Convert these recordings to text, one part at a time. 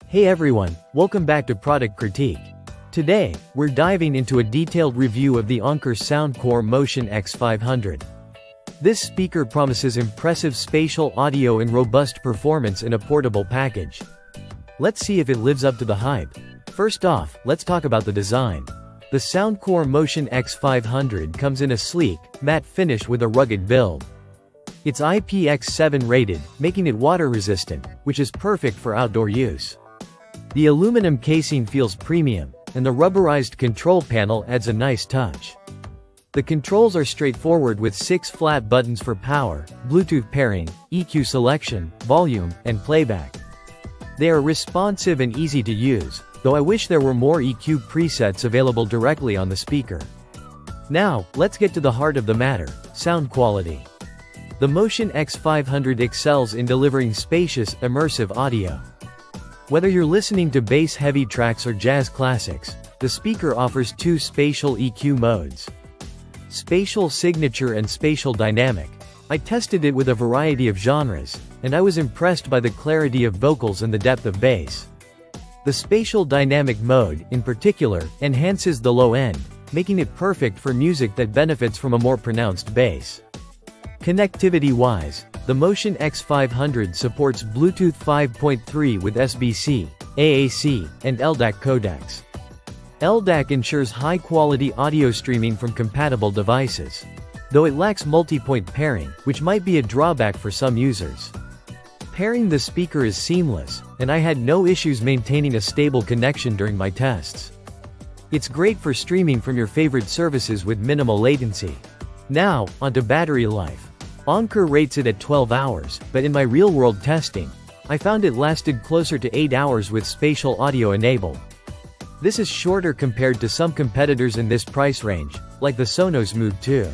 Hey everyone, welcome back to Product Critique. Today, we're diving into a detailed review of the Soundcore Motion X500. This speaker promises impressive spatial audio and robust performance in a portable package. Let's see if it lives up to the hype. First off, let's talk about the design. The Soundcore Motion X500 comes in a sleek, matte finish with a rugged build. It's IPX7 rated, making it water-resistant, which is perfect for outdoor use. The aluminum casing feels premium, and the rubberized control panel adds a nice touch. The controls are straightforward with 6 flat buttons for power, Bluetooth pairing, EQ selection, volume, and playback. They are responsive and easy to use, though I wish there were more EQ presets available directly on the speaker. Now, let's get to the heart of the matter: sound quality. The Motion X500 excels in delivering spacious, immersive audio. Whether you're listening to bass-heavy tracks or jazz classics, the speaker offers 2 spatial EQ modes: Spatial Signature and Spatial Dynamic. I tested it with a variety of genres, and I was impressed by the clarity of vocals and the depth of bass. The Spatial Dynamic mode, in particular, enhances the low end, making it perfect for music that benefits from a more pronounced bass. Connectivity-wise, the Motion X500 supports Bluetooth 5.3 with SBC, AAC, and LDAC codecs. LDAC ensures high-quality audio streaming from compatible devices, though it lacks multi-point pairing, which might be a drawback for some users. Pairing the speaker is seamless, and I had no issues maintaining a stable connection during my tests. It's great for streaming from your favorite services with minimal latency. Now, onto battery life. Anker rates it at 12 hours, but in my real-world testing, I found it lasted closer to 8 hours with spatial audio enabled. This is shorter compared to some competitors in this price range, like the Sonos Moog 2.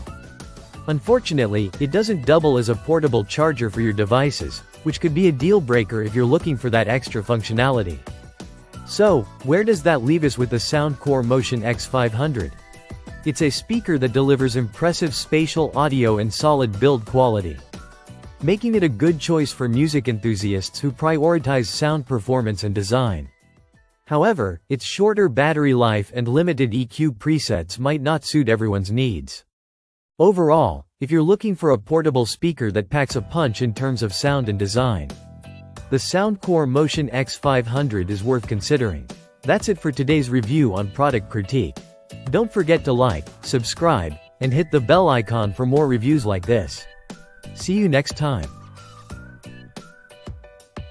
Unfortunately, it doesn't double as a portable charger for your devices, which could be a deal-breaker if you're looking for that extra functionality. So, where does that leave us with the Soundcore Motion X500? It's a speaker that delivers impressive spatial audio and solid build quality, making it a good choice for music enthusiasts who prioritize sound performance and design. However, its shorter battery life and limited EQ presets might not suit everyone's needs. Overall, if you're looking for a portable speaker that packs a punch in terms of sound and design, the Soundcore Motion X500 is worth considering. That's it for today's review on Product Critique. Don't forget to like, subscribe, and hit the bell icon for more reviews like this. See you next time.